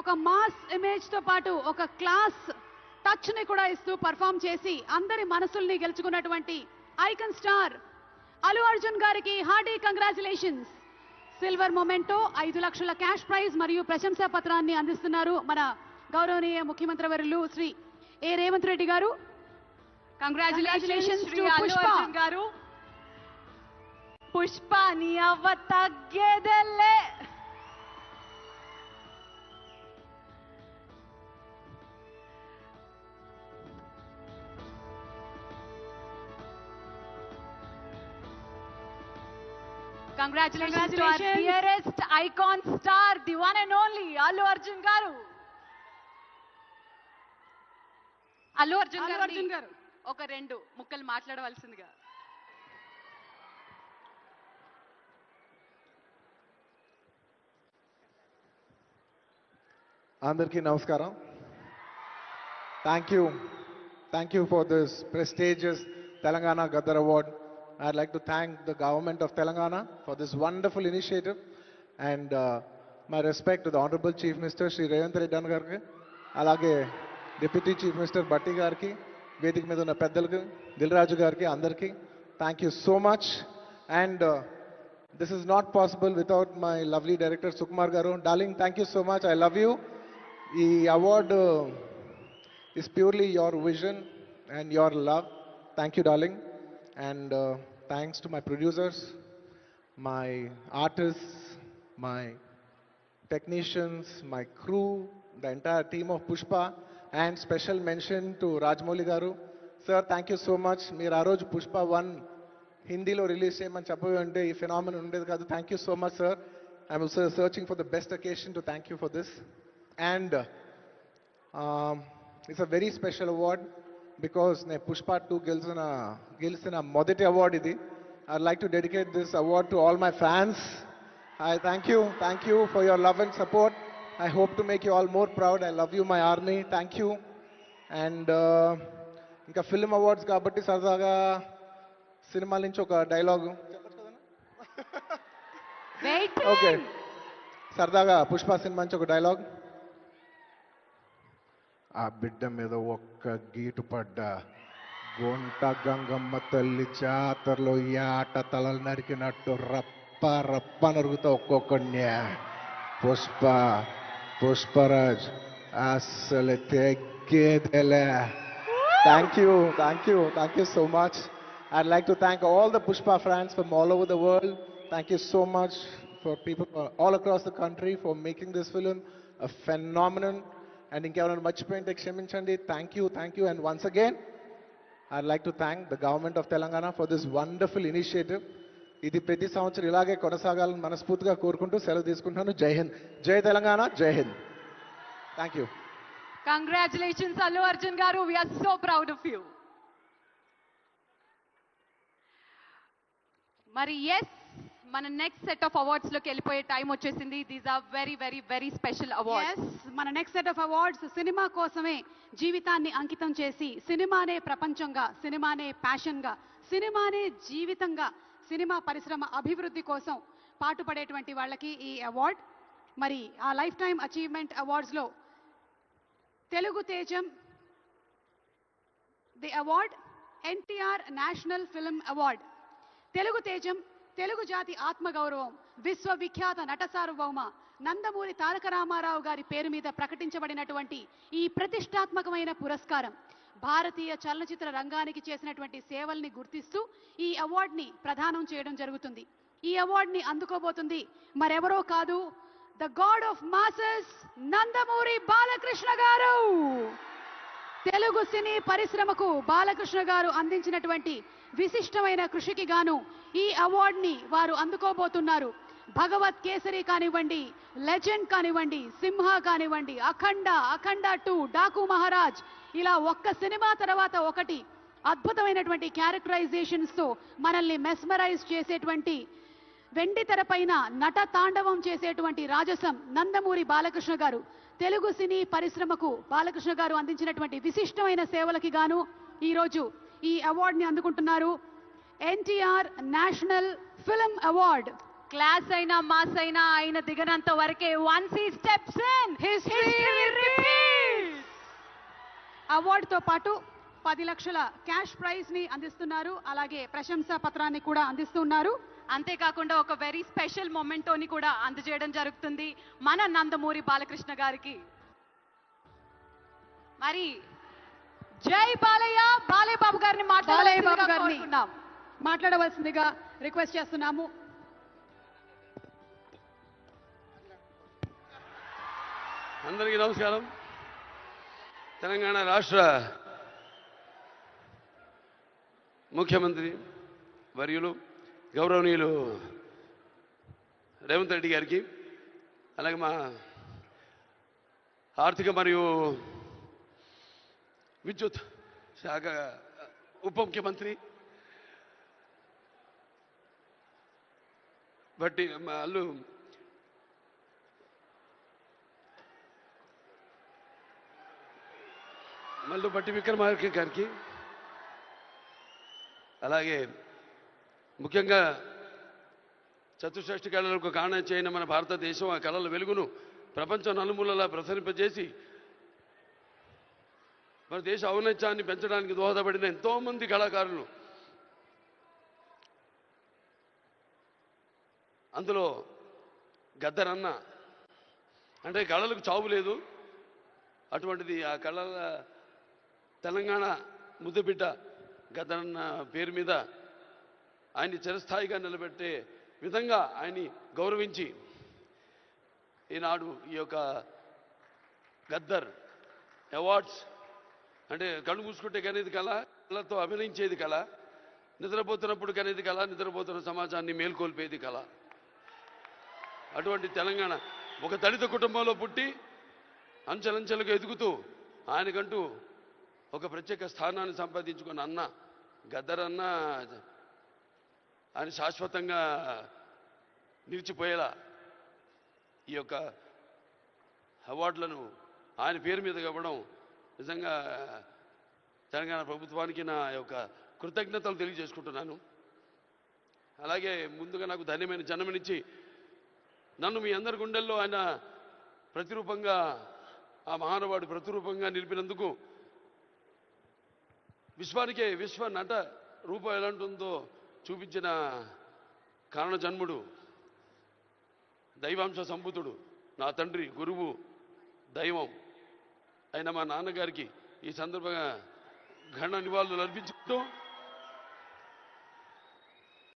ఒక mass image తో పాటు ఒక క్లాస్ టచ్ ని కూడా ఇస్తూ పర్ఫామ్ చేసి అందరి మనసుల్ని గెలుచుకున్నటువంటి ఐకన్ స్టార్ అల్లు అర్జున్ గారికి హార్డీ కంగ్రాచులేషన్స్. సిల్వర్ మొమెంటో 5 లక్షల క్యాష్ ప్రైజ్ మరియు ప్రశంసా పత్రాన్ని అందిస్తున్నారు మన గౌరవనీయ ముఖ్యమంత్రి వర్యులు శ్రీ ఏ రేవంత్ రెడ్డి గారు. కంగ్రాచులేషన్స్ టు అల్లు అర్జున్ గారు. పుష్ప నీ అవ్వ తగ్గేదెల్లే. Congratulations to our dearest icon star, the one and only Allu Arjun garu. Allu Arjun garu oka rendu mukkalu maatladavaల్సిందిగా. Andarki namaskaram. Thank you for this prestigious Telangana Gaddar Award. I'd like to thank the government of Telangana for this wonderful initiative, and my respect to the Honorable Chief Minister Shri Revanth Reddy Gariki, alage Deputy Chief Minister Batti Gariki, Vedik మీద ఉన్న పెద్దలకు, దిల్రాజు గారికి, అందరికీ thank you so much. And this is not possible without my lovely director Sukumar garu. Darling, thank you so much. I love you. The award is purely your vision and your love. Thank you, darling. And thanks to my producers, my artists, my technicians, my crew, the entire team of Pushpa, and special mention to Rajamouli garu. Sir, thank you so much. Meer aa roju Pushpa 1 Hindilo release cheyamani cheppavante ee phenomenon undedi kaadu. Thank you so much, sir. I'm also searching for the best occasion to thank you for this. And it's a very special award because ne Pushpa 2 గెలిచిన మొదటి award idi. I'd like to dedicate this award to all my fans. I thank you for your love and support. I hope to make you all more proud. I love you, my army. Thank you. And ఇంకా film awards కాబట్టి సరదాగా సినిమాల నుంచి ఒక dialogue okay, సరదాగా Pushpa cinema నుంచి ఒక dialogue. ఆ బిడ్డ మీద ఒక్క గీటు పడ్డా గుంట గంగమ్మ తల్లి జాతరలో ఈ ఆట తలలు నరికినట్టు రప్ప రప్ప నరుగుతా ఒక్కొక్కడిని. పుష్పరాజ్ అసలు తెగ్గేదేలే. Thank you so much. I'd like to thank all the Pushpa fans from all over the world. Thank you so much for people all across the country for making this film a phenomenon. And ఇంకెవరైనా మర్చిపోయింటే క్షమించండి. Thank you. And once again, I'd like to thank the government of Telangana for this wonderful initiative. ఇది ప్రతి సంవత్సరం ఇలాగే కొనసాగాలని మనస్ఫూర్తిగా కోరుకుంటూ సెలవు తీసుకుంటున్నాను. జై హింద్, జై తెలంగాణ, జై Hind. Thank you. Congratulations, Allu Arjun garu. We are so proud of you. Mari yes, మన నెక్స్ట్ సెట్ ఆఫ్ అవార్డ్స్ లోకి వెళ్ళిపోయే టైం వచ్చేసింది. These are very very very special awards. మన next set of awards cinema కోసమే జీవితాన్ని అంకితం చేసి సినిమానే ప్రపంచంగా, సినిమానే ప్యాషన్గా, సినిమానే జీవితంగా, సినిమా పరిశ్రమ అభివృద్ధి కోసం పాటుపడేటువంటి వాళ్ళకి ఈ అవార్డ్. మరి ఆ లైఫ్ టైమ్ అచీవ్మెంట్ అవార్డ్స్లో తెలుగు తేజం the award, NTR national film award. Telugu తేజం తెలుగు జాతి ఆత్మగౌరవం, విశ్వవిఖ్యాత నట సార్వభౌమ నందమూరి తారక రామారావు గారి పేరు మీద ప్రకటించబడినటువంటి ఈ ప్రతిష్టాత్మకమైన పురస్కారం భారతీయ చలనచిత్ర రంగానికి చేసినటువంటి సేవల్ని గుర్తిస్తూ ఈ అవార్డుని ప్రదానం చేయడం జరుగుతుంది. ఈ అవార్డుని అందుకోబోతుంది మరెవరో కాదు, the God of masses Nandamuri Balakrishna గారు. తెలుగు సినీ పరిశ్రమకు బాలకృష్ణ గారు అందించినటువంటి విశిష్టమైన కృషికి గాను ఈ అవార్డుని వారు అందుకోబోతున్నారు. భగవత్ కేసరి కానివ్వండి, లెజెండ్ కానివ్వండి, సింహ కానివ్వండి, అఖండ 2, డాకు మహారాజ్, ఇలా ఒక్క సినిమా తర్వాత ఒకటి అద్భుతమైనటువంటి క్యారెక్టరైజేషన్స్ తో మనల్ని మెస్మరైజ్ చేసేటువంటి, వెండి తెరపైన నట తాండవం చేసేటువంటి రాజసం నందమూరి బాలకృష్ణ గారు. తెలుగు సినీ పరిశ్రమకు బాలకృష్ణ గారు అందించినటువంటి విశిష్టమైన సేవలకి గాను ఈరోజు ఈ అవార్డుని అందుకుంటున్నారు. NTR national film award class అయినా మాస్ అయినా ఆయన దిగనంత వరకే once he steps in History repeats. అవార్డుతో పాటు 10 లక్షల క్యాష్ ప్రైజ్ ని అందిస్తున్నారు. అలాగే ప్రశంసా పత్రాన్ని కూడా అందిస్తున్నారు. అంతేకాకుండా ఒక వెరీ స్పెషల్ మొమెంటోని కూడా అందజేయడం జరుగుతుంది మన నందమూరి బాలకృష్ణ గారికి. మరి జై బాలయ్య, బాలయ్య బాబు గారిని బాలయ్య బాబు గారిని మాట్లాడుతున్నాం. మాట్లాడవలసిందిగా రిక్వెస్ట్ చేస్తున్నాము. అందరికీ నమస్కారం. తెలంగాణ రాష్ట్ర ముఖ్యమంత్రి వర్యులు గౌరవనీయులు రేవంత్ రెడ్డి గారికి, అలాగే మా ఆర్థిక మరియు విద్యుత్ శాఖ ఉప ముఖ్యమంత్రి బట్టి వాళ్ళు మల్లు బట్టి విక్రమార్క గారికి, అలాగే ముఖ్యంగా చతుషష్ఠి కళలకు కారణ చేయని మన భారతదేశం ఆ కళల వెలుగును ప్రపంచం నలుమూలలా ప్రసరింపజేసి మన దేశ ఔన్నత్యాన్ని పెంచడానికి దోహదపడిన ఎంతోమంది కళాకారులు, అందులో గద్దరన్న అంటే కళలకు చావు లేదు, అటువంటిది ఆ కళల తెలంగాణ ముద్దుబిడ్డ గద్దరన్న పేరు మీద ఆయన్ని చిరస్థాయిగా నిలబెట్టే విధంగా ఆయన్ని గౌరవించి ఈనాడు ఈ యొక్క గద్దర్ అవార్డ్స్ అంటే కళ్ళు మూసుకుంటే కనేది కళ, కళతో అభినయించేది కళ, నిద్రపోతున్నప్పుడు కనేది కళ, నిద్రపోతున్న సమాజాన్ని మేల్కొల్పేది కళ. అటువంటి తెలంగాణ ఒక దళిత కుటుంబంలో పుట్టి అంచెలంచెలుగా ఎదుగుతూ ఆయనకంటూ ఒక ప్రత్యేక స్థానాన్ని సంపాదించుకున్న అన్న గద్దరన్న ఆయన శాశ్వతంగా నిలిచిపోయేలా ఈ యొక్క అవార్డులను ఆయన పేరు మీద ఇవ్వడం నిజంగా తెలంగాణ ప్రభుత్వానికి నా యొక్క కృతజ్ఞతలు తెలియజేసుకుంటున్నాను. అలాగే ముందుగా నాకు ధన్యమైన జన్మనిచ్చి నన్ను మీ అందరి గుండెల్లో ఆయన ప్రతిరూపంగా, ఆ మహానుభావుడు ప్రతిరూపంగా నిలిపినందుకు, విశ్వానికే విశ్వ నట రూపం ఎలాంటిందో చూపించిన కారణ జన్ముడు, దైవాంశ సంభూతుడు, నా తండ్రి, గురువు, దైవం అయిన మా నాన్నగారికి ఈ సందర్భంగా ఘన నివాళులు అర్పించుకుంటూ